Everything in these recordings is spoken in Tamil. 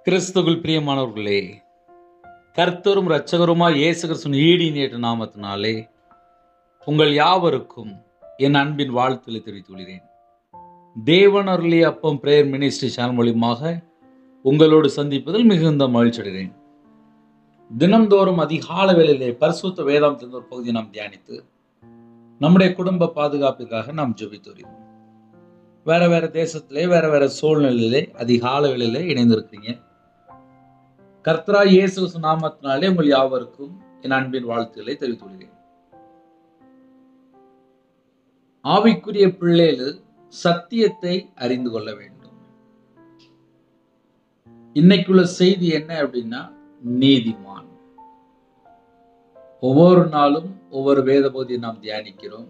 கிறிஸ்துவுக்குள் பிரியமானவர்களே, கர்த்தரும் இரட்சகருமாய் இயேசு கிறிஸ்துவின் ஈடியேற்ற நாமத்தினாலே உங்கள் யாவருக்கும் என் அன்பின் வாழ்த்துக்களை தெரிவித்துக் கொள்கிறேன். தேவன் அருளிய அப்பம் பிரேயர் மினிஸ்ட்ரி சேனல் மூலியமாக உங்களோடு சந்திப்பதில் மிகுந்த மகிழ்ச்சி அடைகிறேன். தினம்தோறும் அதிகால வேளையிலே பரிசுத்த வேதாந்தத்தின் ஒரு பகுதியை நாம் தியானித்து நம்முடைய குடும்ப பாதுகாப்பிற்காக நாம் ஜெபித்து வருகிறோம். வேற வேற தேசத்திலே வேற வேற சூழ்நிலையிலே அதிகால வேளையிலே இணைந்திருக்கிறீங்க. கர்த்தராகிய இயேசு கிறிஸ்து நாமத்தினாலே உங்கள் யாவருக்கும் என் அன்பின் வாழ்த்துக்களை தெரிவித்துக் கொள்கிறேன். ஆவிக்குரிய பிள்ளைகள் சத்தியத்தை அறிந்து கொள்ள வேண்டும். இன்னைக்குள்ள செய்தி என்ன அப்படின்னா, நீதிமான். ஒவ்வொரு நாளும் ஒவ்வொரு வேத பகுதியை நாம் தியானிக்கிறோம்.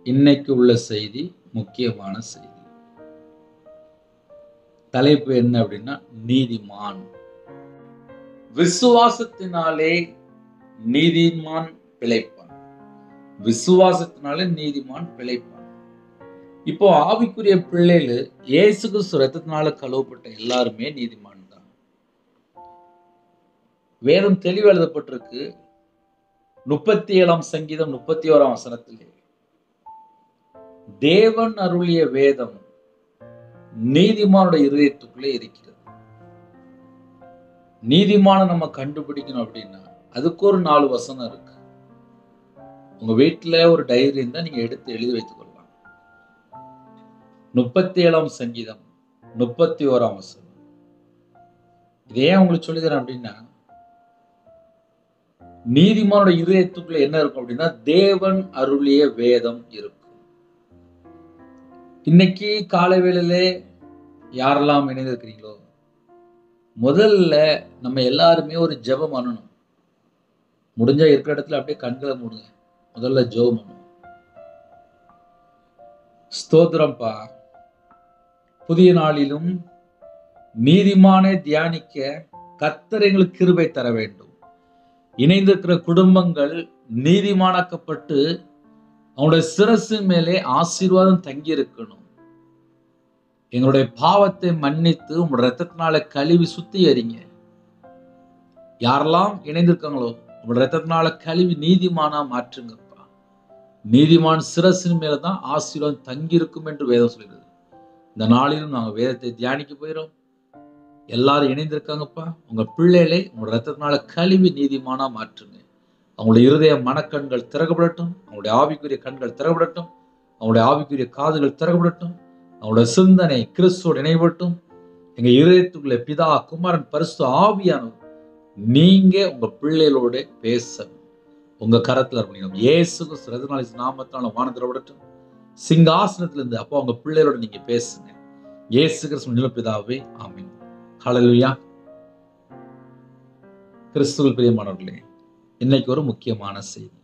இன்னைக்கு உள்ள செய்தி முக்கியமான செய்தி. தலைப்பு என்ன அப்படின்னா, நீதிமான். விசுவாசத்தினாலே நீதிமான் பிழைப்பான். விசுவாசத்தினாலே நீதிமான் பிழைப்பான். இப்போ ஆவிக்குரிய பிள்ளைகள் இயேசு கிறிஸ்து ரத்தத்தினால கழுவப்பட்ட எல்லாருமே நீதிமான் தான். வேதம் தெளிவு எழுதப்பட்டிருக்கு. 37 சங்கீதம் 31 வசனத்திலே தேவன் அருளிய வேதம் நீதிமானுடைய இருதயத்துக்குள்ளே இருக்கிறது. நீதிமான நம்ம கண்டுபிடிக்கணும் அப்படின்னா அதுக்கு ஒரு 4 வசனம் இருக்கு. உங்க வீட்டுல ஒரு டைரி இருந்தா நீங்க எடுத்து எழுதி வைத்துக் கொள்ளலாம். 37 சங்கீதம் 31 வசனம். இதே உங்களுக்கு சொல்லித்தரேன் அப்படின்னா, நீதிமானுடைய இருதயத்துக்குள்ள என்ன இருக்கும் அப்படின்னா, தேவன் அருளிய வேதம் இருக்கும். இன்னைக்கு காலை வேளையிலே யாரெல்லாம் இணைந்திருக்கிறீங்களோ, முதல்ல நம்ம எல்லாருமே ஒரு ஜெபம் பண்ணணும். முடிஞ்சா இருக்கிற இடத்துல அப்படியே கண்களை மூடுங்க. முதல்ல ஜெபம் பண்ணணும். ஸ்தோத்திரம்பா, புதிய நாளிலும் நீதிமானை தியானிக்க கர்த்தர் எங்களுக்கு கிருபை தர வேண்டும். இணைந்திருக்கிற குடும்பங்கள் நீதிமானாக்கப்பட்டு அவனுடைய சிரசின் மேலே ஆசீர்வாதம் தங்கி இருக்கணும். எங்களுடைய பாவத்தை மன்னித்து உங்களுடைய ரத்தத்தினால கழுவி சுத்திகரிங்க. யாரெல்லாம் இணைந்திருக்காங்களோ உங்களுடைய ரத்தத்தினால கழுவி நீதிமானா மாற்றுங்கப்பா. நீதிமான் சிரசின் மேலதான் ஆசீர்வாதம் தங்கி இருக்கும் என்று வேதம் சொல்கிறது. இந்த நாளிலும் நாங்கள் வேதத்தை தியானிக்க போயிடும். எல்லாரும் இணைந்திருக்காங்கப்பா. உங்க பிள்ளைகளை உங்களுடைய ரத்தத்தினால கழுவி நீதிமானா மாற்றுங்க. அவங்களுடைய இருதய மனக்கண்கள் திறக்கப்படட்டும். அவங்களுடைய ஆவிக்குரிய கண்கள் திறக்கப்படட்டும். அவங்களுடைய ஆவிக்குரிய காதுகள் திறக்கப்படட்டும். அவங்களுடைய சிந்தனை கிறிஸ்துவோடு இணையப்பட்டும். எங்க இருதயத்துக்குள்ள பிதா, குமாரன், பரிசுத்த ஆவியானவர் நீங்க உங்க பிள்ளைகளோட பேசணும். உங்க கரத்துல இருக்கணும். இயேசு கிறிஸ்து நாமத்தால வானம் திறக்கப்படட்டும். சிங்காசனத்திலிருந்து அப்போ உங்க பிள்ளைகளோட நீங்க பேசுங்க. இயேசு கிறிஸ்து பிதாவே, ஆமென். ஹல்லேலூயா. கிறிஸ்துவில் பிரியமானவர்களே, இன்னைக்கு ஒரு முக்கியமான செய்தி.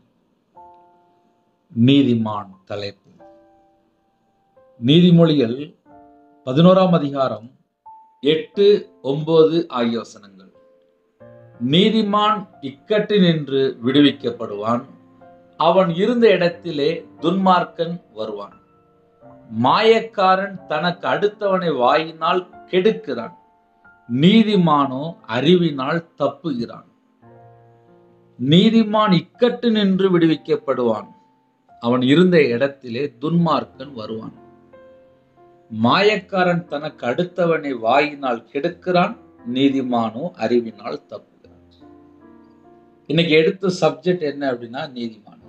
நீதிமான் தலைப்பு. நீதிமொழிகள் 11 அதிகாரம் 8, 9 ஆகிய வசனங்கள். நீதிமான் இக்கட்டினின்று விடுவிக்கப்படுவான். அவன் இருந்த இடத்திலே துன்மார்க்கன் வருவான். மாயக்காரன் தனக்கு அடுத்தவனை வாயினால் கெடுக்கிறான். நீதிமானோ அறிவினால் தப்புகிறான். நீதிமான் இக்கட்டு நின்று விடுவிக்கப்படுவான். அவன் இருந்த இடத்திலே துன்மார்க்கன் வருவான். மாயக்காரன் தனக்கு அடுத்தவனை வாயினால் கெடுக்கிறான். நீதிமானோ அறிவினால் தப்புகிறான். இன்னைக்கு எடுத்த சப்ஜெக்ட் என்ன அப்படின்னா, நீதிமான்.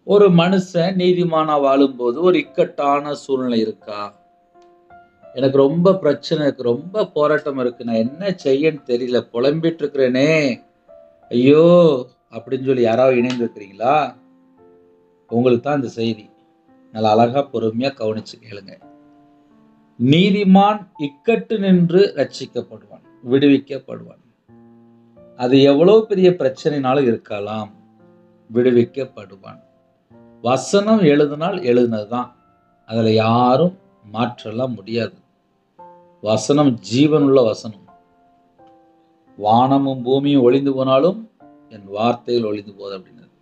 ஒரு மனுஷன் நீதிமானா வாழும்போது ஒரு இக்கட்டான சூழ்நிலை இருக்கா? எனக்கு ரொம்ப பிரச்சனை இருக்கு, ரொம்ப போராட்டம் இருக்கு, நான் என்ன செய்யன்னு தெரியல, புலம்பிட்டு இருக்கிறேனே, ஐயோ அப்படின்னு சொல்லி யாராவது இணைந்திருக்கிறீங்களா? உங்களுக்கு தான் இந்த செய்தி. நல்லா அழகா பொறுமையா கவனிச்சு கேளுங்க. நீதிமான் இக்கட்டு நின்று ரட்சிக்கப்படுவான், விடுவிக்கப்படுவான். அது எவ்வளவு பெரிய பிரச்சனைனாலும் இருக்கலாம், விடுவிக்கப்படுவான். வசனம் எழுதினால் எழுதினதுதான், அதுல யாரும் மாற்றலாம் முடியாது. வசனம் ஜீவனுள்ள வசனம். வானமும் பூமியும் ஒளிந்து போனாலும் என் வார்த்தையில் ஒளிந்து போது அப்படின்னது.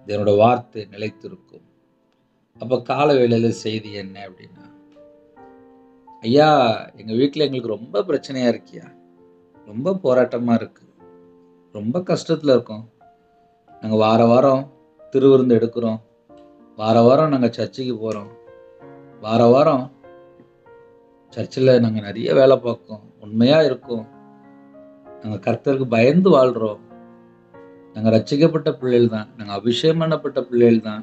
என்னோட வார்த்தை நிலைத்திருக்கும். அப்ப கால வேளையில செய்தி என்ன அப்படின்னா, ஐயா, எங்க வீட்டில் எங்களுக்கு ரொம்ப பிரச்சனையா இருக்கியா, ரொம்ப போராட்டமா இருக்கு, ரொம்ப கஷ்டத்துல இருக்கோம். நாங்க வார வாரம் திருவிருந்து எடுக்கிறோம், வார வாரம் நாங்க சர்ச்சுக்கு போறோம், வார வாரம் சர்ச்சில் நாங்க நிறைய வேலை பார்க்கோம், உண்மையா இருக்கோம், நாங்க கர்த்தருக்கு பயந்து வாழ்றோம், நாங்க ரட்சிக்கப்பட்ட பிள்ளைகள் தான், நாங்க அபிஷேகம் பண்ணப்பட்ட பிள்ளைகள் தான்.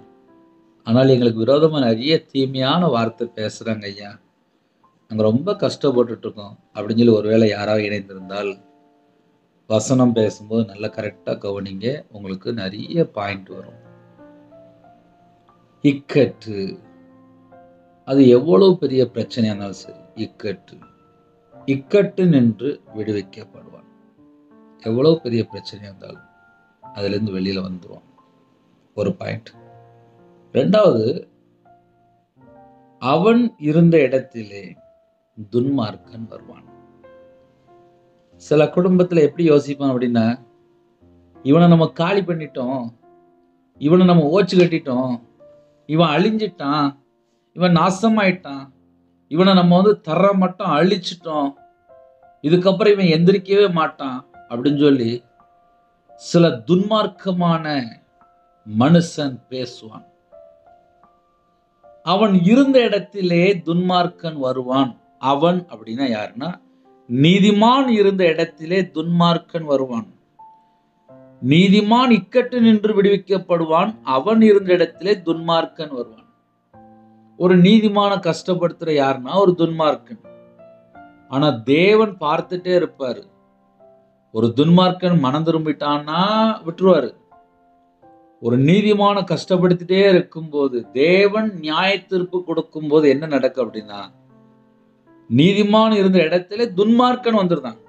ஆனால் எங்களுக்கு விரோதமா நிறைய தீமையான வார்த்தை பேசுறாங்க ஐயா, நாங்க ரொம்ப கஷ்டப்பட்டுட்டு இருக்கோம் அப்படின்னு சொல்லி ஒருவேளை யாராவது இணைந்திருந்தால், வசனம் பேசும்போது நல்லா கரெக்டா கவனிங்க, உங்களுக்கு நிறைய பாயிண்ட் வரும். இக்கட்டு, அது எவ்வளவு பெரிய பிரச்சனையா இருந்தாலும் சரி, இக்கட்டு நின்று விடுவிக்கப்படுவான். எவ்வளவு பெரிய பிரச்சனையா இருந்தாலும் அதுல இருந்து வெளியில வந்துருவான். ஒரு பாயிண்ட். ரெண்டாவது, அவன் இருந்த இடத்திலே துன்மார்க்கன் வருவான். சில குடும்பத்துல எப்படி யோசிப்பான் அப்படின்னா, இவனை நம்ம காலி பண்ணிட்டோம், இவனை நம்ம ஓச்சு கட்டிட்டோம், இவன் அழிஞ்சிட்டான், இவன் நாசமாயிட்டான், இவனை நம்ம தர மட்டும் அழிச்சிட்டோம், இதுக்கப்புறம் இவன் எந்திரிக்கவே மாட்டான் அப்படின்னு சொல்லி சில துன்மார்க்கமான மனுஷன் பேசுவான். அவன் இருந்த இடத்திலே துன்மார்க்கன் வருவான். அவன் அப்படின்னா யாருன்னா, நீதிமான் இருந்த இடத்திலே துன்மார்க்கன் வருவான். நீதிமான் இக்கட்டு நின்று விடுவிக்கப்படுவான். அவன் இருந்த இடத்திலே துன்மார்க்கன் வருவான். ஒரு நீதிமான கஷ்டப்படுத்துற யாருன்னா ஒரு துன்மார்க்கன். ஆனா தேவன் பார்த்துட்டே இருப்பாரு. ஒரு துன்மார்க்கன் மனம் திரும்பிட்டான்னா விட்டுருவாரு. ஒரு நீதிமான கஷ்டப்படுத்திட்டே இருக்கும்போது தேவன் நியாய தீர்ப்பு கொடுக்கும் போது என்ன நடக்கும் அப்படின்னா, நீதிமான் இருந்த இடத்துல துன்மார்க்கன் வந்துருந்தான்.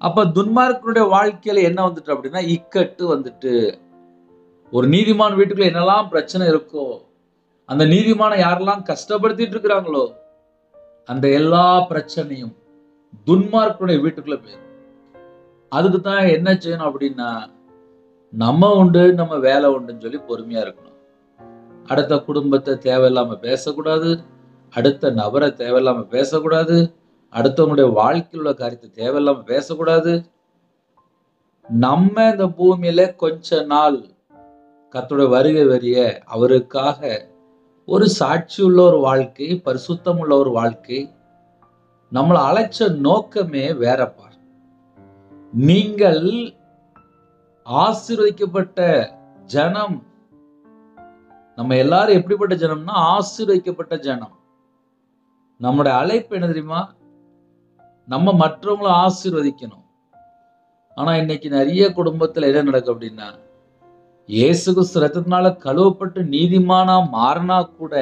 அப்ப துன்மார்க்கனுடைய வாழ்க்கையில என்ன வந்துட்டு அப்படின்னா, இக்கட்டு வந்துட்டு. ஒரு நீதிமான் வீட்டுக்குள்ள என்னெல்லாம் பிரச்சனை இருக்கோ, அந்த நீதிமான யாரெல்லாம் கஷ்டப்படுத்திட்டு இருக்கிறாங்களோ, அந்த எல்லா பிரச்சனையும் துன்மார்க்கனுடைய வீட்டுக்குள்ள போயிடும். அதுக்கு தான் என்ன செய்யணும் அப்படின்னா, நம்ம உண்டு நம்ம வேலை உண்டுன்னு சொல்லி பொறுமையா இருக்கணும். அடுத்த குடும்பத்தை தேவையில்லாம பேசக்கூடாது, அடுத்த நபரை தேவையில்லாம பேசக்கூடாது, அடுத்தவங்களுடைய வாழ்க்கையில் உள்ள காரியத்தை தேவையில்லாம பேசக்கூடாது. நம்ம இந்த பூமியில கொஞ்ச நாள் கர்த்தருடைய வருகை வரிய அவருக்காக ஒரு சாட்சி உள்ள ஒரு வாழ்க்கை, பரிசுத்தம் உள்ள ஒரு வாழ்க்கை, நம்மளை அழைச்ச நோக்கமே வேறப்பா. நீங்கள் ஆசீர்வதிக்கப்பட்ட ஜனம். நம்ம எல்லாரும் எப்படிப்பட்ட ஜனம்னா ஆசீர்வதிக்கப்பட்ட ஜனம். நம்முடைய அழைப்பு என்ன தெரியுமா? நம்ம மற்றவங்களை ஆசீர்வதிக்கணும். ஆனா இன்னைக்கு நிறைய குடும்பத்துல என்ன நடக்கும் அப்படின்னா, இயேசு கிறிஸ்து ரத்தத்தினால கழுவப்பட்டு நீதிமானா மாறினா கூட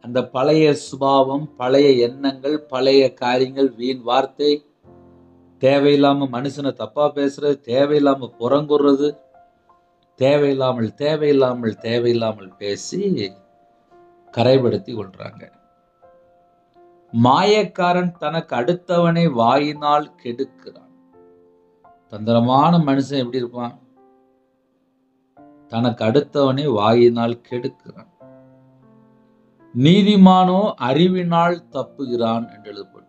அந்த பழைய சுபாவம், பழைய எண்ணங்கள், பழைய காரியங்கள், வீண் வார்த்தை, தேவையில்லாம மனுஷனை தப்பா பேசுறது, தேவையில்லாம புறங்குறது, தேவையில்லாமல் பேசி கரைபடுத்தி கொள்றாங்க. மாயக்காரன் தனக்கு அடுத்தவனை வாயினால் கெடுக்கிறான். தந்திரமான மனுஷன் எப்படி இருப்பான்? தனக்கு அடுத்தவனை வாயினால் கெடுக்கிறான். நீதிமானோ அறிவினால் தப்புகிறான் என்று எழுதப்பட்டு.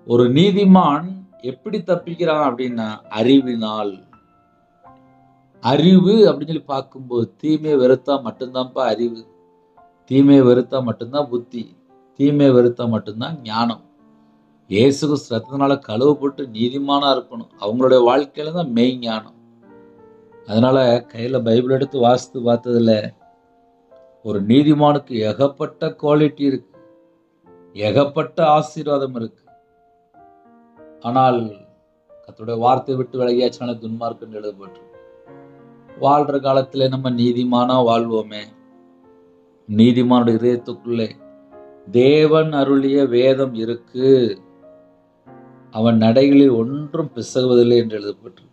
ஒரு நீதிமான் எப்படி தப்பிக்கிறான் அப்படின்னா அறிவினால். அறிவு அப்படின்னு சொல்லி பார்க்கும்போது தீமையை வெறுத்தா மட்டும்தான்ப்பா அறிவு, தீமையை வெறுத்தா மட்டும்தான் புத்தி, தீமையை வெறுத்தா மட்டும்தான் ஞானம். இயேசு கிறிஸ்து ரத்தத்தினால கழுவப்பட்டு நீதிமானா இருக்கணும். அவங்களுடைய வாழ்க்கையில தான் மெய் ஞானம். அதனால கையில பைபிள் எடுத்து வாசித்து பார்த்ததுல ஒரு நீதிமானுக்கு ஏகப்பட்ட குவாலிட்டி இருக்கு, ஏகப்பட்ட ஆசீர்வாதம் இருக்கு. ஆனால் கர்த்தருடைய வார்த்தை விட்டு விலகியாச்சுனால துன்மார்க்கன் எழுதப்பட்டு. வாழ்ற காலத்துல நம்ம நீதிமானா வாழ்வோமே. நீதிமானுடைய இதயத்துக்குள்ளே தேவன் அருளிய வேதம் இருக்கு, அவன் நடைகளில் ஒன்றும் பிசகுவதில்லை என்று எழுதப்பட்டு.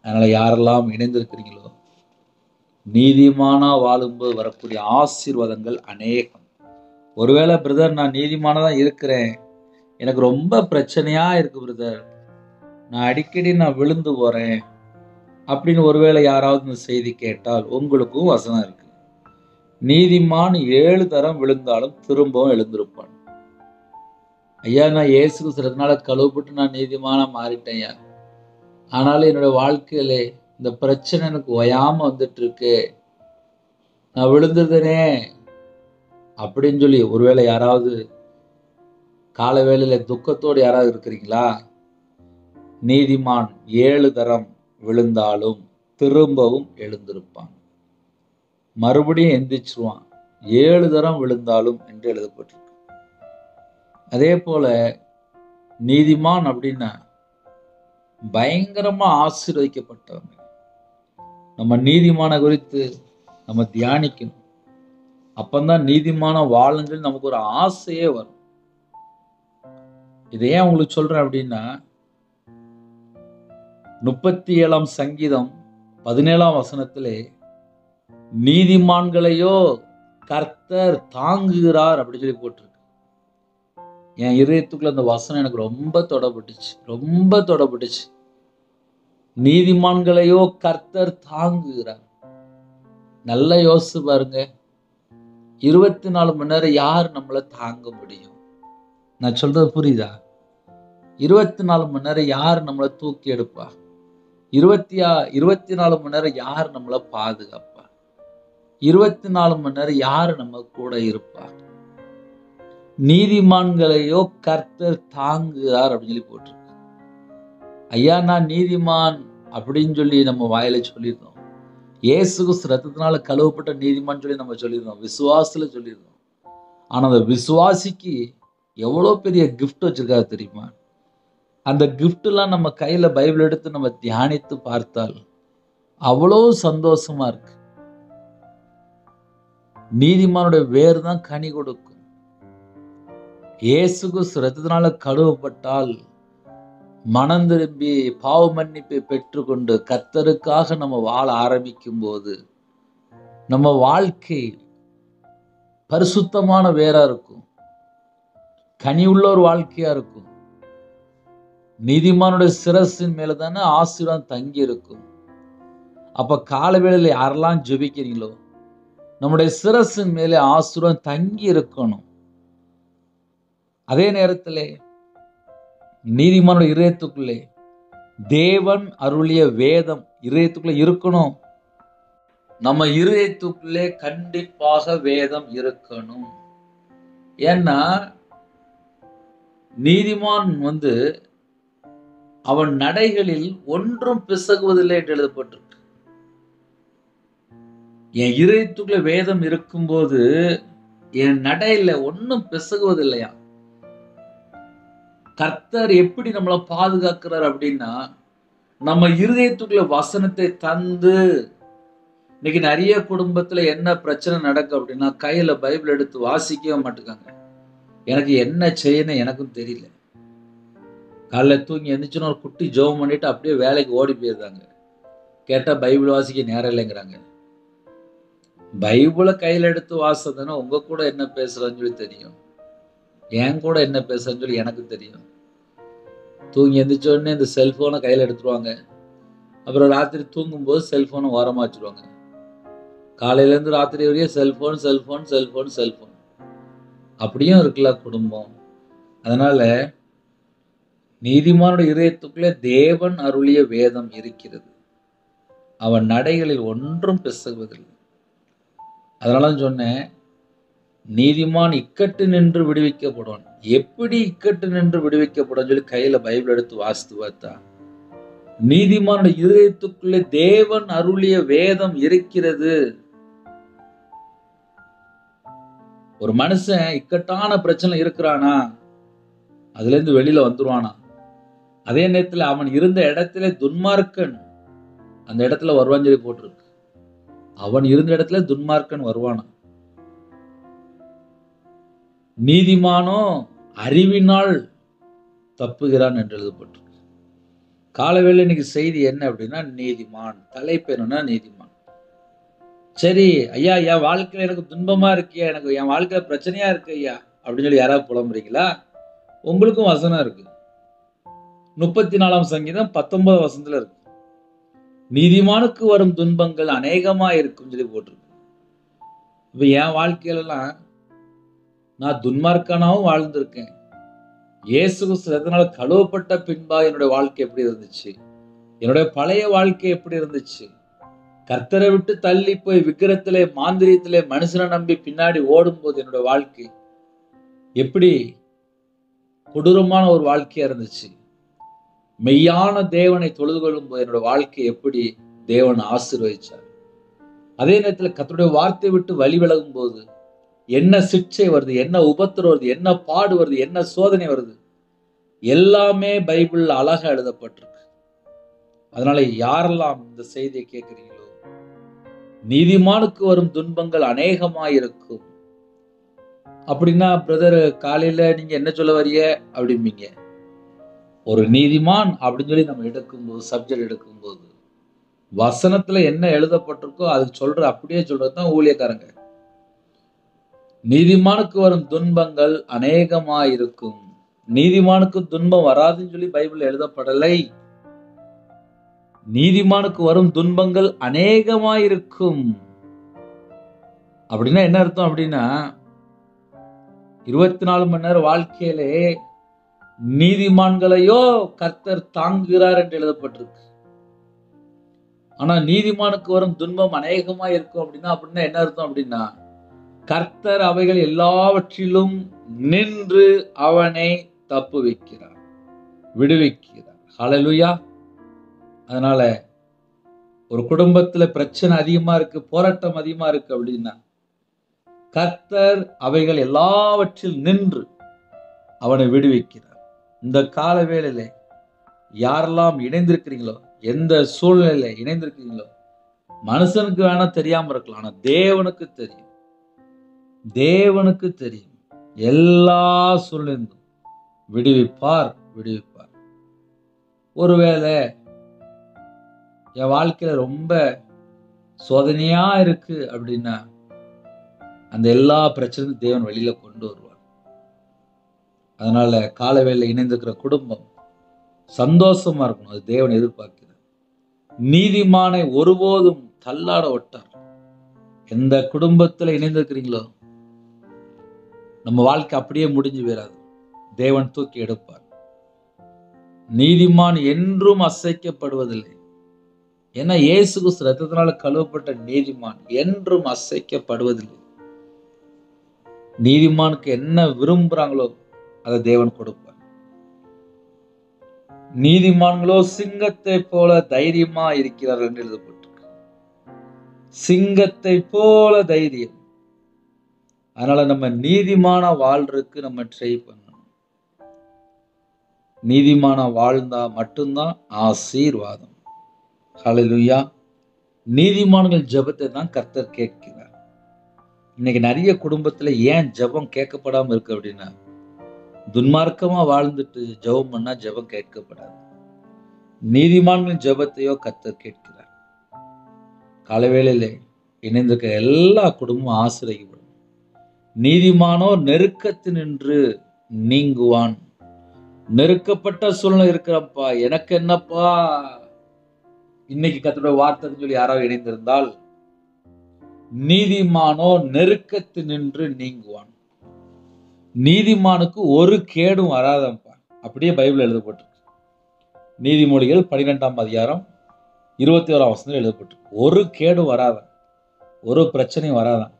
அதனால யாரெல்லாம் இணைந்திருக்கிறீங்களோ, நீதிமானா வாழும்போது வரக்கூடிய ஆசீர்வாதங்கள் அநேகம். ஒருவேளை பிரதர் நான் நீதிமானதான் இருக்கிறேன், எனக்கு ரொம்ப பிரச்சனையா இருக்கு பிரதர், நான் அடிக்கடி விழுந்து போறேன் அப்படின்னு ஒருவேளை யாராவது இந்த செய்தி கேட்டால் உங்களுக்கும் வசனம் இருக்கு. நீதிமான் 7 தரம் விழுந்தாலும் திரும்பவும் எழுந்திருப்பான். ஐயா நான் இயேசு கிறிஸ்துனால கழுவப்பட்டு நான் நீதிமானா மாறிட்டேன் ஐயா. ஆனாலும் என்னோட வாழ்க்கையில இந்த பிரச்சனை எனக்கு ஓயாம வந்துட்டு இருக்கு, நான் விழுந்துருந்தேனே அப்படின்னு சொல்லி ஒருவேளை யாராவது கால வேளையில துக்கத்தோடு யாராவது இருக்கிறீங்களா? நீதிமான் 7 தரம் விழுந்தாலும் திரும்பவும் எழுந்திருப்பான், மறுபடியும் எந்திரிச்சிருவான், 7 தரம் விழுந்தாலும் என்று எழுதப்பட்டிருக்கு. அதே போல நீதிமான் அப்படின்னா பயங்கரமா ஆசீர்வதிக்கப்பட்டவங்க. நம்ம நீதிமான குறித்து நம்ம தியானிக்கணும். அப்பந்தான் நீதிமான வாழுங்கள் நமக்கு ஒரு ஆசையே வரும். இதை ஏன் உங்களுக்கு சொல்றேன் அப்படின்னா, 37ஆம் சங்கீதம் 17ஆம் வசனத்திலே நீதிமான்களையோ கர்த்தர் தாங்குகிறார் அப்படின்னு சொல்லி போட்டிருக்கு. என் இதயத்துக்குள்ள அந்த வசனம் எனக்கு ரொம்ப தொடப்பட்டுச்சு. நீதிமான்களையோ கர்த்தர் தாங்குகிறார். நல்லா யோசிச்சு பாருங்க, 24 மணி நேரம் யார் நம்மளை தாங்க முடியும்? நான் சொல்றது புரியுதா? 24 மணி நேரம் யார் நம்மளை தூக்கி எடுப்பா? 24 மணி நேரம் யார் நம்மளை பாதுகாப்பா? 24 மணி நேரம் யார் நம்ம கூட இருப்பா? நீதிமான்களையோ கர்த்தர் தாங்குகிறார் அப்படின்னு சொல்லி போட்டிருக்கு. ஐயா நான் நீதிமான் அப்படின்னு சொல்லி நம்ம வாயில சொல்லியிருந்தோம். இயேசு கிறிஸ்து ரத்தத்தினால கழுவப்பட்ட நீதிமான் சொல்லி நம்ம சொல்லியிருந்தோம், விசுவாசத்துல சொல்லியிருந்தோம். ஆனா அந்த விசுவாசிக்கு எவ்வளவு பெரிய கிஃப்ட் வச்சிருக்காரு தெரியுமா? அந்த கிஃப்ட் எல்லாம் நம்ம கையில பைபிள் எடுத்து நம்ம தியானித்து பார்த்தால் அவ்வளவு சந்தோஷமா இருக்கு. நீதிமானுடைய வேர் தான் கனி கொடுக்கும். இயேசு கிறிஸ்து ரத்தத்தினால கழுவப்பட்டால் மனம் திரும்பி பாவ மன்னிப்பை பெற்றுக்கொண்டு கர்த்தருக்காக நம்ம வாழ ஆரம்பிக்கும் போது நம்ம வாழ்க்கை பரிசுத்தமான வேரா இருக்கும், கனி உள்ள ஒரு வாழ்க்கையா இருக்கும். நீதிமானுடைய சிரசின் மேலதானே ஆசீர்வாதம் தங்கி இருக்கும். அப்ப காலவேளையில யாரெல்லாம் ஜெபிக்கிறீங்களோ நம்முடைய சிரசின் மேலே ஆசீர்வாதம் தங்கி இருக்கணும். அதே நேரத்திலே நீதிமானுடைய இதயத்துக்குள்ளே தேவன் அருளிய வேதம் இதயத்துக்குள்ளே இருக்கணும். நம்ம இதயத்துக்குள்ளே கண்டிப்பாக வேதம் இருக்கணும். ஏன்னா நீதிமான் அவன் நடைகளில் ஒன்றும் பிசகுவதில்லை என்று எழுதப்பட்டிருக்கு. என் இதயத்துக்குள்ள வேதம் இருக்கும்போது என் நடையில ஒன்றும் பிசகுவதில்லையா. கர்த்தர் எப்படி நம்மளை பாதுகாக்கிறார் அப்படின்னா, நம்ம இருதயத்துக்குள்ள வசனத்தை தந்து. இன்னைக்கு நிறைய குடும்பத்துல என்ன பிரச்சனை நடக்கும் அப்படின்னா, கையில பைபிள் எடுத்து வாசிக்கவே மாட்டேங்காங்க. எனக்கு என்ன செய்யணும் எனக்கும் தெரியல. காலைல தூங்கி எந்திரிச்சுன்னு ஒரு குட்டி ஜெபம் பண்ணிட்டு அப்படியே வேலைக்கு ஓடி போயிருந்தாங்க. கேட்டா பைபிள் வாசிக்க நேரம் இல்லைங்கிறாங்க. பைபிளை கையில எடுத்து வாசதுன்னா உங்க கூட என்ன பேசுறேன்னு சொல்லி தெரியும், என் கூட என்ன பேசுறேன்னு சொல்லி எனக்கு தெரியும். தூங்கி எந்திரிச்ச உடனே இந்த செல்போனை கையில எடுத்துருவாங்க. அப்புறம் ராத்திரி தூங்கும்போது செல்போனை ஓரமா வச்சிருவாங்க. காலையில இருந்து ராத்திரி வரையும் செல்போன். அப்படியும் இருக்குல்ல குடும்பம். அதனால நீதிமானுடைய இதயத்துக்குள்ளே தேவன் அருளிய வேதம் இருக்கிறது, அவன் நடைகளில் ஒன்றும் பிசகுவதில்லை. அதனால சொன்னேன், நீதிமான் இக்கட்டு நின்று விடுவிக்கப்படுவான். எப்படி இக்கட்டு நின்று விடுவிக்கப்படும் சொல்லி கையில பைபிள் எடுத்து வாசித்து பார்த்தா, நீதிமானுடைய இதயத்துக்குள்ளே தேவன் அருளிய வேதம் இருக்கிறது. ஒரு மனுஷன் இக்கட்டான பிரச்சனை இருக்கிறானா, அதுல இருந்து வெளியில வந்துருவானா. அதே நேரத்தில் அவன் இருந்த இடத்துல துன்மார்க்கன் அந்த இடத்துல வருவான்னு சொல்லி போட்டிருக்கு. அவன் இருந்த இடத்துல துன்மார்க்கன் வருவானா. நீதிமானோ அறிவினால் தப்புகிறான் என்று எழுதப்பட்டிருக்கு. காலவேளை இன்னைக்கு செய்தி என்ன அப்படின்னா, நீதிமான். தலைப்பு என்னன்னா நீதிமான். சரி ஐயா, என் வாழ்க்கையில எனக்கு துன்பமா இருக்கியா, எனக்கு என் வாழ்க்கையில பிரச்சனையா இருக்கு ஐயா அப்படின்னு சொல்லி யாராவது புலம்புறீங்களா? உங்களுக்கும் வசனம் இருக்கு. 34ஆம் சங்கீதம் 19 வசனத்துல இருக்கு, நீதிமானுக்கு வரும் துன்பங்கள் அநேகமா இருக்கும் சொல்லி போட்டிருக்கு. இப்ப என் வாழ்க்கையிலாம் நான் துன்மார்க்கனாவும் வாழ்ந்திருக்கேன், இயேசு கிறிஸ்து ரத்தத்தினால கழுவப்பட்ட பின்பா என்னுடைய வாழ்க்கை எப்படி இருந்துச்சு, என்னுடைய பழைய வாழ்க்கை எப்படி இருந்துச்சு, கர்த்தரை விட்டு தள்ளி போய் விக்கிரத்திலே மாந்திரியத்திலே மனுஷனை நம்பி பின்னாடி ஓடும்போது என்னுடைய வாழ்க்கை எப்படி கொடூரமான ஒரு வாழ்க்கையா இருந்துச்சு, மெய்யான தேவனை தொழுது கொள்ளும் போது என்னோட வாழ்க்கை எப்படி தேவன் ஆசீர்வதிச்சார், அதே நேரத்தில் கர்த்தருடைய வார்த்தை விட்டு வழி விலகும் போது என்ன சிக்ஷை வருது, என்ன உபத்திரம் வருது, என்ன பாடு வருது, என்ன சோதனை வருது, எல்லாமே பைபிள்ல அழகா எழுதப்பட்டிருக்கு. அதனால யாரெல்லாம் இந்த செய்தியை கேட்கிறீங்களோ, நீதிமானுக்கு வரும் துன்பங்கள் அநேகமாயிருக்கும். அப்படின்னா பிரதர் காலையில நீங்க என்ன சொல்ல வரீங்க அப்படிம்பீங்க. ஒரு நீதிமான் அப்படின்னு சொல்லி நம்ம எடுக்கும்போது, சப்ஜெக்ட் எடுக்கும்போது வசனத்துல என்ன எழுதப்பட்டிருக்கோ அதுக்கு அப்படியே சொல்றதுதான் ஊழியக்காரங்க. நீதிமானுக்கு வரும் துன்பங்கள் அநேகமாயிருக்கும். நீதிமானுக்கு துன்பம் வராதுன்னு சொல்லி பைபிள் எழுதப்படலை. நீதிமானுக்கு வரும் துன்பங்கள் அநேகமாயிருக்கும். அப்படின்னா என்ன அர்த்தம் அப்படின்னா, 24 மணி நேரம் வாழ்க்கையிலே நீதிமான்களையோ கர்த்தர் தாங்குகிறார் என்று எழுதப்பட்டிருக்கு. ஆனா நீதிமானுக்கு வரும் துன்பம் அநேகமா இருக்கும் அப்படின்னா என்ன அர்த்தம் அப்படின்னா, கர்த்தர் அவைகள் எல்லாவற்றிலும் நின்று அவனை தப்புவிக்கிறார், விடுவிக்கிறார். ஹல்லேலூயா. அதனால ஒரு குடும்பத்துல பிரச்சனை அதிகமா இருக்கு, போராட்டம் அதிகமா இருக்கு அப்படின்னா, கர்த்தர் அவைகள் எல்லாவற்றில் நின்று அவனை விடுவிக்கிறார். இந்த கால வேளையில யாரெல்லாம் இணைந்திருக்கிறீங்களோ, எந்த சூழ்நிலையில இணைந்திருக்கிறீங்களோ, மனுஷனுக்கு வேணா தெரியாம இருக்கலாம், ஆனா தேவனுக்கு தெரியும். தேவனுக்கு தெரியும். எல்லா சூழ்நிலையும் விடுவிப்பார், விடுவிப்பார். ஒருவேளை என் வாழ்க்கையில ரொம்ப சோதனையா இருக்கு அப்படின்னா, அந்த எல்லா பிரச்சனையும் தேவன் வெளியில கொண்டு வருவார். அதனால காலவேளை இணைந்திருக்கிற குடும்பம் சந்தோஷமா இருக்கணும், அது தேவன் எதிர்பார்க்கிறார். நீதிமானை ஒருபோதும் தள்ளாட ஒட்டார். எந்த குடும்பத்துல இணைந்திருக்கிறீங்களோ, நம்ம வாழ்க்கை அப்படியே முடிஞ்சு போயிடாது, தேவன் தூக்கி எடுப்பார். நீதிமான் என்றும் அசைக்கப்படுவதில்லை. ஏன்னா இயேசு கிறிஸ்து ரத்தத்தினால கழுவப்பட்ட நீதிமான் என்றும் அசைக்கப்படுவதில்லை. நீதிமானுக்கு என்ன விரும்புறாங்களோ அதை தேவன் கொடுப்பார். நீதிமான்களோ சிங்கத்தை போல தைரியமா இருக்கிறார்கள் என்று எழுதப்பட்டிருக்கு. சிங்கத்தை போல தைரியம். அதனால நம்ம நீதிமான வாழ்றதுக்கு நம்ம ட்ரை பண்ணணும். நீதிமான வாழ்ந்தா மட்டும்தான் ஆசீர்வாதம். ஹல்லேலூயா. நீதிமான்கள் ஜெபத்தை தான் கர்த்தர் கேட்கிறார். இன்னைக்கு நிறைய குடும்பத்துல ஏன் ஜெபம் கேட்கப்படாம இருக்கு அப்படின்னா, துன்மார்க்கமா வாழ்ந்துட்டு ஜெபம் பண்ணா ஜெபம் கேட்கப்படாது. நீதிமான்களின் ஜெபத்தையோ கர்த்தர் கேட்கிறார். காலவேளையிலே இணைந்திருக்க எல்லா குடும்பமும் ஆசீர்வதிக்கப்படும். நீதிமானோ நெருக்கத்தினின்று நீங்குவான். நெருக்கப்பட்ட சூழ்நிலை இருக்கிறப்பா, எனக்கு என்னப்பா, இன்னைக்கு கர்த்தருடைய வார்த்தைன்னு சொல்லி யாராவது இணைந்திருந்தால், நீதிமானோ நெருக்கத்தினின்று நீங்குவான். நீதிமானுக்கு ஒரு கேடும் வராதப்பா, அப்படியே பைபிள் எழுதப்பட்டிருக்கு. நீதிமொழிகள் 12ஆம் அதிகாரம் 21ஆம் வசனத்தில் எழுதப்பட்டிருக்கு. ஒரு கேடும் வராதான், ஒரு பிரச்சனையும் வராதான்.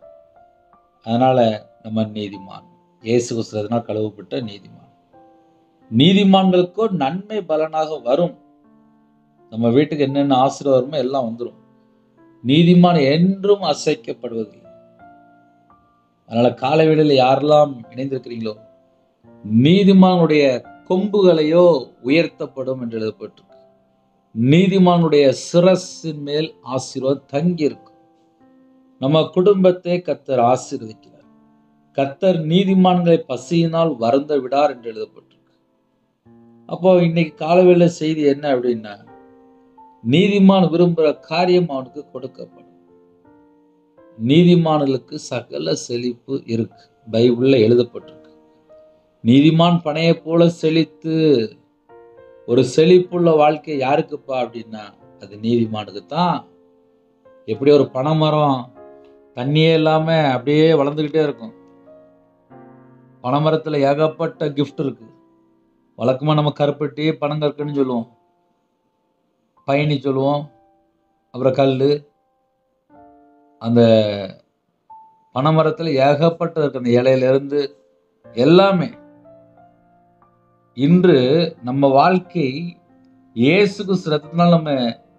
அதனால நம்ம நீதிமான், இயேசு கிறிஸ்துவினால் கழுவப்பட்ட நீதிமான். நீதிமான்களுக்கோ நன்மை பலனாக வரும். நம்ம வீட்டுக்கு என்னென்ன ஆசீர்வாதம் வருமோ எல்லாம் வந்துடும். நீதிமான் என்றும் அசைக்கப்படுவதில்லை. அதனால காலை வேளையில யாரெல்லாம் இணைந்திருக்கிறீங்களோ, நீதிமானுடைய கொம்புகளையோ உயர்த்தப்படும் என்று எழுதப்பட்டிருக்கு. நீதிமானுடைய சிரசின் மேல் ஆசீர்வாதம் தங்கி இருக்கும். நம்ம குடும்பத்தை கர்த்தர் ஆசீர்வதிக்கிறார். கர்த்தர் நீதிமான்களை பசியினால் வருந்த விடார் என்று எழுதப்பட்டிருக்கு. அப்போ இன்னைக்கு காலவேளை செய்தி என்ன அப்படின்னா, நீதிமான் விரும்புகிற காரியம் அவனுக்கு கொடுக்கப்படும். நீதிமான்களுக்கு சகல செழிப்பு இருக்கு, பைபிள்ல எழுதப்பட்டிருக்கு. நீதிமான் பனையை போல செழித்து, ஒரு செழிப்புள்ள வாழ்க்கை யாருக்குப்பா அப்படின்னா, அது நீதிமானுக்கு தான். எப்படி ஒரு பனைமரம் தண்ணியே இல்லாம அப்படியே வளர்ந்துகிட்டே இருக்கும். பனைமரத்துல ஏகப்பட்ட கிஃப்ட் இருக்கு. வழக்கமாக நம்ம கருப்பட்டி பனங்கற்கன்னு சொல்லுவோம், பயணி சொல்லுவோம், அப்புறம் கல். அந்த பனைமரத்தில் ஏகப்பட்ட இருக்கு, அந்த இலையிலிருந்து எல்லாமே. இன்று நம்ம வாழ்க்கை இயேசு கிறிஸ்து ரத்தத்தினால் நம்ம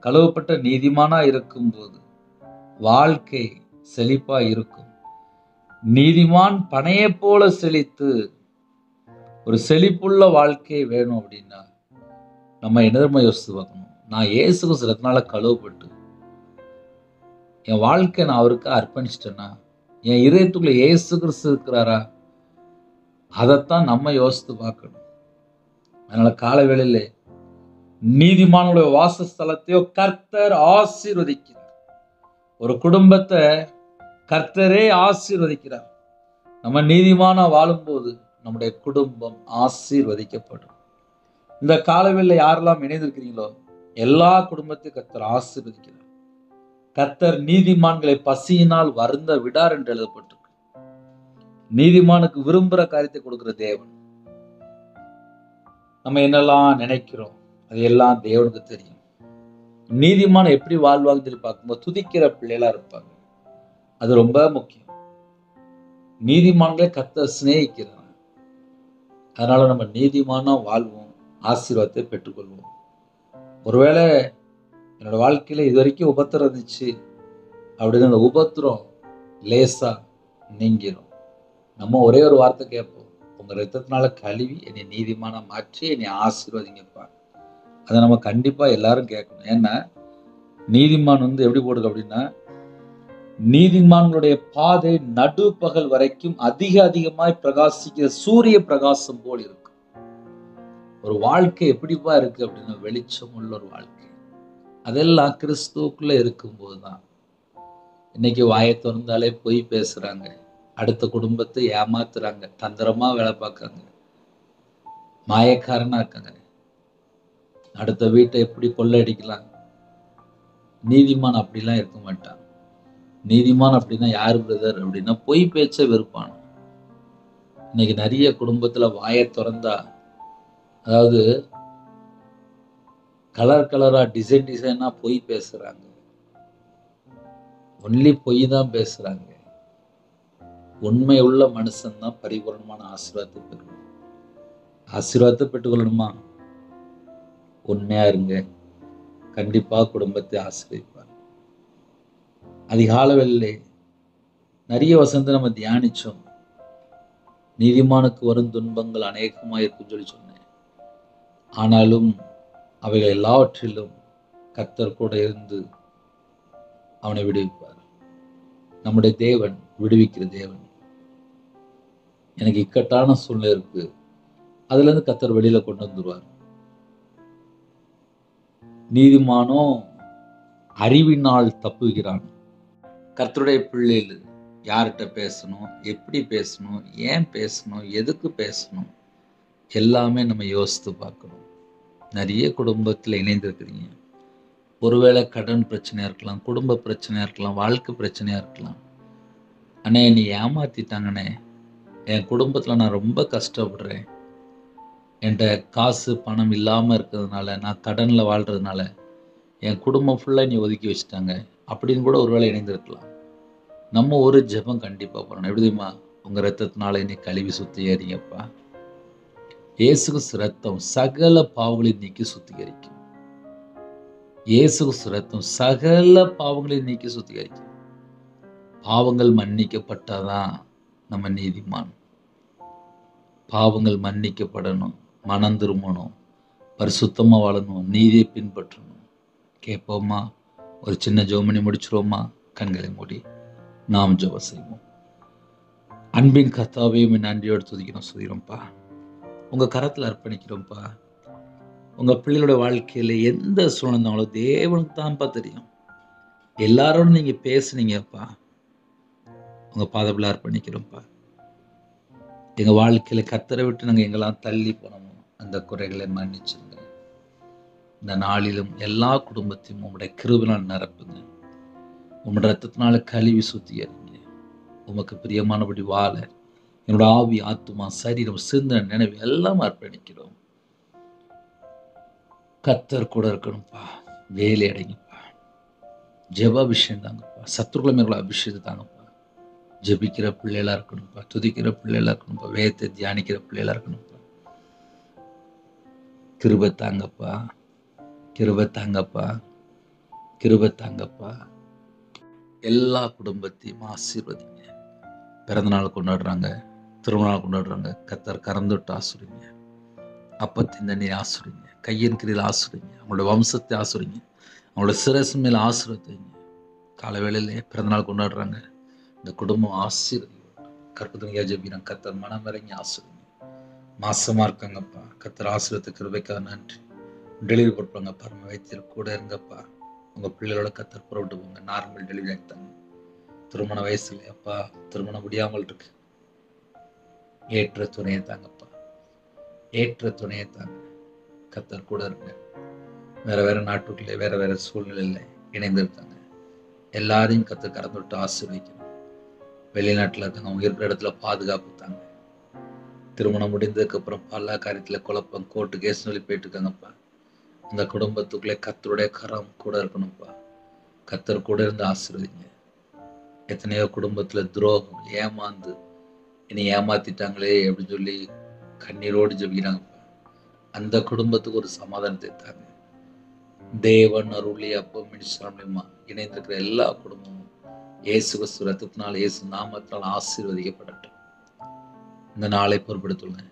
கழுவப்பட்ட நீதிமானா இருக்கும்போது வாழ்க்கை செழிப்பா இருக்கும். நீதிமான் பனையை போல செழித்து ஒரு செழிப்புள்ள வாழ்க்கை வேணும் அப்படின்னா நம்ம என்ன யோசித்து பார்க்கணும். நான் இயேசு கிறிஸ்து ரத்தத்தினால கழுவப்பட்டு என் வாழ்க்கை நான் அவருக்கு அர்ப்பணிச்சிட்டேன்னா, என் இதயத்துக்குள்ள இயேசு கிறிஸ்து இருக்கிறாரா? அதைத்தான் நம்ம யோசித்து பார்க்கணும். அதனால கால வேளையில நீதிமானுடைய வாசஸ்தலத்தையோ கர்த்தர் ஆசீர்வதிக்கிறார். ஒரு குடும்பத்தை கர்த்தரே ஆசீர்வதிக்கிறார். நம்ம நீதிமானா வாழும்போது நம்முடைய குடும்பம் ஆசீர்வதிக்கப்படும். இந்த காலவெளியில் யாரெல்லாம் இணைந்திருக்கிறீங்களோ எல்லா குடும்பத்தையும் கர்த்தர் ஆசீர்வதிக்கிறார். கர்த்தர் நீதிமான்களை பசியினால் வருந்த விடார் என்று எழுதப்பட்டிருக்கு. நீதிமானுக்கு விரும்புகிற காரியத்தை கொடுக்கிற தேவன். நம்ம என்னெல்லாம் நினைக்கிறோம் அதையெல்லாம் தேவனுக்கு தெரியும். நீதிமான எப்படி வாழ்வாங்கன்னு சொல்லி பார்க்கும்போது துதிக்கிற பிள்ளைகளா இருப்பாங்க. அது ரொம்ப முக்கியம். நீதிமான்களை கர்த்தர் சிநேகிக்கிறார். அதனால நம்ம நீதிமானா வாழ்வோம், ஆசீர்வாதத்தை பெற்றுக்கொள்வோம். ஒருவேளை என்னோட வாழ்க்கையில இது வரைக்கும் உபத்திரம் இருந்துச்சு அப்படின்னு அந்த உபத்திரம் லேசா நீங்கிரும். நம்ம ஒரே ஒரு வார்த்தை கேட்போம், உங்க ரத்தத்தினால கழுவி என்னை நீதிமானா மாற்றி என்னை ஆசீர்வதிங்கப்பா. அதை நம்ம கண்டிப்பா எல்லாரும் கேட்கணும். ஏன்னா நீதிமான் எப்படி போடுது அப்படின்னா, நீதிமான்களுடைய பாதை நடுப்பகல் வரைக்கும் அதிகமாய் பிரகாசிக்கிற சூரிய பிரகாசம் போல் இருக்கு. ஒரு வாழ்க்கை எப்படிப்பா இருக்கு அப்படின்னா, வெளிச்சம் உள்ள ஒரு வாழ்க்கை. அதெல்லாம் கிறிஸ்துவுக்குள்ள இருக்கும்போது தான். இன்னைக்கு வாயை திறந்தாலே பொய் பேசுறாங்க, அடுத்த குடும்பத்தை ஏமாத்துறாங்க, தந்திரமா வேலை பார்க்காங்க, மாயக்காரனா இருக்காங்க, அடுத்த வீட்டை எப்படி கொள்ளையடிக்கலாம். நீதிமான் அப்படிலாம் இருக்க மாட்டான். நீதிமான் அப்படின்னா யாரு பிரதர் அப்படின்னா, பொய் பேச்ச வெறுப்பான. இன்னைக்கு நிறைய குடும்பத்துல வாயை திறந்தா, அதாவது கலரா டிசைனா பொய் பேசுறாங்க. ஒன்லி பொய் தான் பேசுறாங்க. உண்மை உள்ள மனுஷன் தான் பரிபூர்ணமான ஆசீர்வாதத்தை பெறும். ஆசீர்வாதத்தை பெற்றுக்கொள்ளணுமா? உண்மையா இருங்க, கண்டிப்பா குடும்பத்தை ஆசீர்வதிப்பார். அதிகால வேளையிலே நிறைய வசனத்தை நம்ம தியானிச்சோம். நீதிமானுக்கு வரும் துன்பங்கள் அநேகமாயிருக்கும் சொல்லி சொன்னேன். ஆனாலும் அவைகள் எல்லாவற்றிலும் கர்த்தர் கூட இருந்து அவனை விடுவிப்பார். நம்முடைய தேவன் விடுவிக்கிற தேவன். எனக்கு இக்கட்டான சூழ்நிலை இருக்கு, அதுல இருந்து கர்த்தர் வெளியில கொண்டு வந்துருவார். நீதிமானோ அறிவினால் தப்புகிறான். கர்த்தருடைய பிள்ளைகள் யார்கிட்ட பேசணும், எப்படி பேசணும், ஏன் பேசணும், எதுக்கு பேசணும், எல்லாமே நம்ம யோசித்து பார்க்கணும். நிறைய குடும்பத்தில் இணைந்திருக்கிறீங்க. ஒருவேளை கடன் பிரச்சனையா இருக்கலாம், குடும்ப பிரச்சனையா இருக்கலாம், வாழ்க்கை பிரச்சனையா இருக்கலாம். அண்ணே நீ ஏமாத்திட்டாங்கண்ணே, என் குடும்பத்தில் நான் ரொம்ப கஷ்டப்படுறேன், என்கிட்ட காசு பணம் இல்லாமல் இருக்கிறதுனால, நான் கடனில் வாழ்கிறதுனால என் குடும்பம் ஃபுல்லாக நீ ஒதுக்கி வச்சுட்டாங்க அப்படின்னு கூட ஒருவேளை இணைந்திருக்கலாம். நம்ம ஒரு ஜெபம் கண்டிப்பாக பண்ணணும். எப்படிமா? உங்கள் ரத்தத்தினால என்னை கழுவி சுத்திகரிங்கப்பா. இயேசு கிறிஸ்து ரத்தம் சகல பாவங்களையும் நீக்கி சுத்திகரிக்கும். இயேசு கிறிஸ்து ரத்தம் சகல பாவங்களையும் நீக்கி சுத்திகரிக்கும். பாவங்கள் மன்னிக்கப்பட்டாதான் நம்ம நீதிமான். பாவங்கள் மன்னிக்கப்படணும், மனம் திரும்பணும், பரிசுத்தமா வாழணும், நீதியை பின்பற்றணும். கேட்போமா? ஒரு சின்ன ஜெபம் பண்ணி முடிச்சிருவோமா? கண்களை மூடி நாம் ஜெபம் செய்வோம். அன்பின் கர்த்தாவையும் நன்றியோடு துதிக்கிறோம்ப்பா. உங்க கரத்துல அர்ப்பணிக்கிறோம்ப்பா. உங்க பிள்ளைகளோட வாழ்க்கையில எந்த சூழ்நிலை தேவனுக்கு தான்ப்பா தெரியும். எல்லாரோடும் நீங்க பேசுனீங்கப்பா. உங்க பாதத்துல அர்ப்பணிக்கிறோம்ப்பா. எங்க வாழ்க்கையில கர்த்தரை விட்டு நாங்க எங்கெல்லாம் தள்ளி போனோமோ அந்த குறைகளை மன்னிச்சுங்க. இந்த நாளிலும் எல்லா குடும்பத்தையும் உங்களுடைய கிருபையினால் நிரப்புங்க. உங்களுடைய ரத்தத்தினால கழுவி சுத்திகரிங்க. உமக்கு பிரியமானபடி வாழ என்னோட ஆவி, ஆத்துமா, சரீரம், சிந்தனை, நினைவு எல்லாம் அர்ப்பணிக்கிறோம். கத்தர் கூட இருக்கணும்ப்பா. வேலை அடைங்கப்பா. ஜெப அபிஷேகம் தாங்கப்பா. சத்துருக்களை மேல அபிஷேகம் தாங்கப்பா. ஜெபிக்கிற பிள்ளைகளா இருக்கணும்ப்பா. துதிக்கிற பிள்ளைகளா இருக்கணும்ப்பா. வேதத்தை தியானிக்கிற பிள்ளைகளா இருக்கணும்ப்பா. கிருபை தாங்கப்பா. கிருபை தாங்கப்பா. கிருபை தாங்கப்பா. எல்லா குடும்பத்தையும் ஆசீர்வதிங்க. பிறந்த நாள் கொண்டாடுறாங்க, திருமண நாள் கொண்டாடுறாங்க. கத்தர் கறந்துட்டு ஆசுரிங்க. அப்பத்தின் தண்ணி ஆசுரிங்க. கையின் கிரியில் ஆசுரிங்க. அவங்களோட வம்சத்தை ஆசுரிங்க. அவங்களோட சிரசு மேல ஆசீர்வதிங்க. கால வேளையிலே பிறந்த நாள் கொண்டாடுறாங்க. இந்த குடும்பம் ஆசீர்வதி. கற்பத்தினியா ஜெபிக்கிறாங்க. கத்தர் மனம் இறங்கி ஆசுரிங்க. மாசமா இருக்காங்கப்பா. கத்தர் ஆசீர்வத்தை கிருபைக்காக நன்றி. டெலிவரி போட்டுப்பாங்க. பரம வைத்தியர் கூட இருங்கப்பா. உங்க பிள்ளைகளோட கத்தர் புறப்பட்டு போங்க. நார்மல் டெலிவரி ஆகிட்டாங்க. திருமண வயசுல அப்பா திருமணம் முடியாமல் இருக்கு. ஏற்ற துணையை தாங்கப்பா. ஏற்ற துணையை தாங்க. கத்தர் கூட இருங்க. வேற வேற நாட்டுக்குள்ளே வேற வேற சூழ்நிலையில இணைந்து இருக்காங்க. எல்லாரையும் கத்தர் கறந்து விட்டு ஆசீர்வதிக்கணும். வெளிநாட்டுல இருக்காங்க. அவங்க இருக்கிற இடத்துல பாதுகாப்பு தாங்க. திருமணம் முடிந்ததுக்கு அப்புறம் பல காரியத்துல குழப்பம், கோர்ட்டு கேஸ் சொல்லி போயிட்டு இருக்காங்கப்பா. அந்த குடும்பத்துக்குள்ளே கத்தருடைய கரம் கூட இருக்கணும்ப்பா. கத்தர் கூட இருந்து ஆசீர்வதிங்க. எத்தனையோ குடும்பத்துல துரோகம், ஏமாந்து இனி ஏமாத்திட்டாங்களே அப்படின்னு சொல்லி கண்ணீரோடு ஜெபிக்கிறாங்கப்பா. அந்த குடும்பத்துக்கு ஒரு சமாதானத்தை தாங்க. தேவன் அருளி அப்போ மினிஸ்டரமா இணைந்திருக்கிற எல்லா குடும்பமும் இயேசு கிறிஸ்து ரத்தத்தினால், இயேசு நாமத்தினால் ஆசீர்வதிக்கப்படட்டும். இந்த நாளை பொறுப்படுத்துங்க.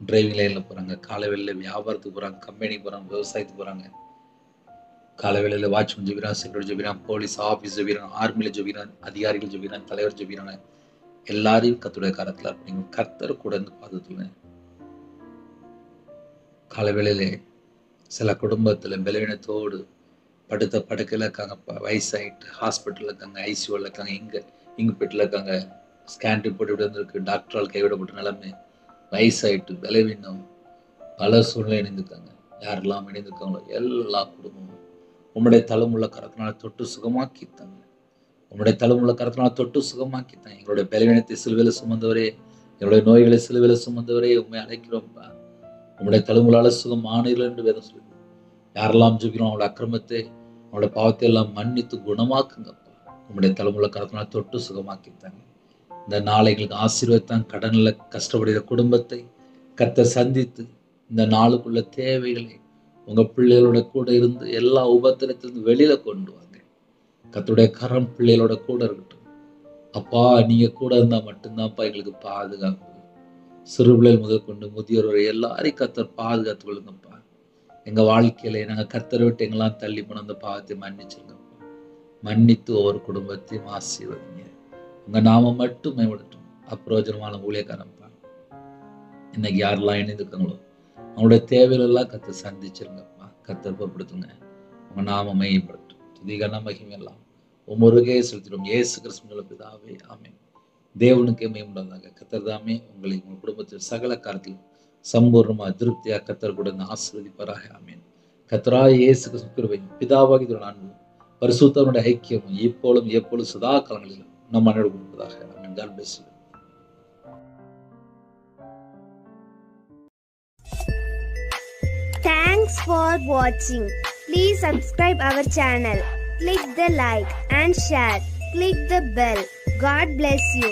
டிரைவிங் லைன்ல போறாங்க, காலை வேளையில வியாபாரத்துக்கு போறாங்க, கம்பெனிக்கு போறாங்க, விவசாயத்துக்கு போறாங்க. காலை வேளையில வாட்ச்மேன் ஜெபிக்கிறான், செக்யூரிட்டி ஜெபிக்கிறான், போலீஸ் ஆபீஸ் ஜெபிக்கிறான், ஆர்மியில ஜெபிக்கிறான், அதிகாரிகள் ஜெபிக்கிறான், தலைவர் ஜெபிக்கிறாங்க. எல்லாரையும் கர்த்தருடைய கரத்துல இருப்பீங்க. கர்த்தர் கூட இருந்து பாதுகாத்துங்க. காலை வேளையிலே சில குடும்பத்துல பலவீனத்தோடு படுத்த படுக்கையில இருக்காங்கப்பா. வயசாயிட்டு ஹாஸ்பிட்டல்ல இருக்காங்க, ஐசியூல இருக்காங்க, இங்க பெட்டில் இருக்காங்க. ஸ்கேன் ரிப்போர்ட் இப்படி வந்திருக்கு. டாக்டரால் கைவிடப்பட்ட நிலைமை. வயசாயிட்டு பலவீனம், பல சூழ்நிலை இணைந்திருக்காங்க. யாரெல்லாம் இணைந்திருக்காங்களோ எல்லா குடும்பமும் உம்முடைய தளமுள்ள கரத்தினால தொட்டு சுகமாக்கித்தாங்க. உம்முடைய தளமுள்ள கரத்தினால தொட்டு சுகமாக்கித்தாங்க. எங்களுடைய பலவீனத்தை சிலுவையில சுமந்தவரே, எங்களுடைய நோய்களை சிலுவையில சுமந்தவரே, உண்மை அழைக்கிறோம்ப்பா. உம்முடைய தளமுள்ளால சுகமானீர்கள் என்று வேதம் சொல்லுங்க. யாரெல்லாம் ஜெபிக்கிறோம் அவங்களோட அக்கிரமத்தை, அவங்களோட பாவத்தை எல்லாம் மன்னித்து குணமாக்குங்கப்பா. உம்முடைய தளமுள்ள கரத்தினால தொட்டு சுகமாக்கித்தாங்க. இந்த நாளை எங்களுக்கு ஆசீர்வதித்தான். கடன்ல கஷ்டப்படுகிற குடும்பத்தை கர்த்தர் சந்தித்து இந்த நாளுக்குள்ள தேவைகளை உங்க பிள்ளைகளோட கூட இருந்து எல்லா உபத்திரத்திலிருந்து வெளியில கொண்டு வாங்க. கர்த்தருடைய கரம் பிள்ளைகளோட கூட இருக்கட்டும். அப்பா நீங்க கூட இருந்தா மட்டும்தான்ப்பா எங்களுக்கு பாதுகாப்பு. சிறு பிள்ளைகள் முதல் கொண்டு முதியோர் வரை எல்லாரையும் கர்த்தர் பாதுகாத்து கொள்ளுங்கப்பா. எங்க வாழ்க்கையில நாங்க கர்த்தரை விட்டு எங்கெல்லாம் தள்ளி போன அந்த பாவத்தை மன்னிச்சிருங்கப்பா. மன்னித்து ஒவ்வொரு குடும்பத்தையும் ஆசீர்வதிங்க. உங்க நாம மட்டும் மேம்படட்டும். அப்பிரயோஜனமான ஊழியக்காரன்ப்பா. இன்னைக்கு யாரெல்லாம் இணைந்துருக்காங்களோ அவங்களுடைய தேவைகள் எல்லாம் கர்த்தர் சந்திச்சிருங்கப்பா. கர்த்தர் பொறுப்படுத்துங்க. உங்க நாம மேம்படட்டும். துதிகன மகிமையெல்லாம் உமருகே செலுத்திடும். இயேசு கிறிஸ்துவின் பிதாவே ஆமென். தேவனுக்கே மேம்படாதாங்க. கர்த்தர் தாமே உங்களை உங்க குடும்பத்தில் சகல காரியத்திலும் சம்பூர்ணமா திருப்தியா கர்த்தர் கூட ஆசீர்வதிப்பாராக. ஆமென். கர்த்தராகிய இயேசு கிறிஸ்து கிருபையும் பிதாவாகிய அன்பும் பரிசுத்தருடைய ஐக்கியமும் இப்பொழுதும் எப்பொழுதும் சதா காலங்களிலும் நம்ம அனைவரும் கொடுப்பதாக. ஆமென். God bless you. Thanks for watching. Please subscribe our channel. Click the like and share. Click the bell. God bless you.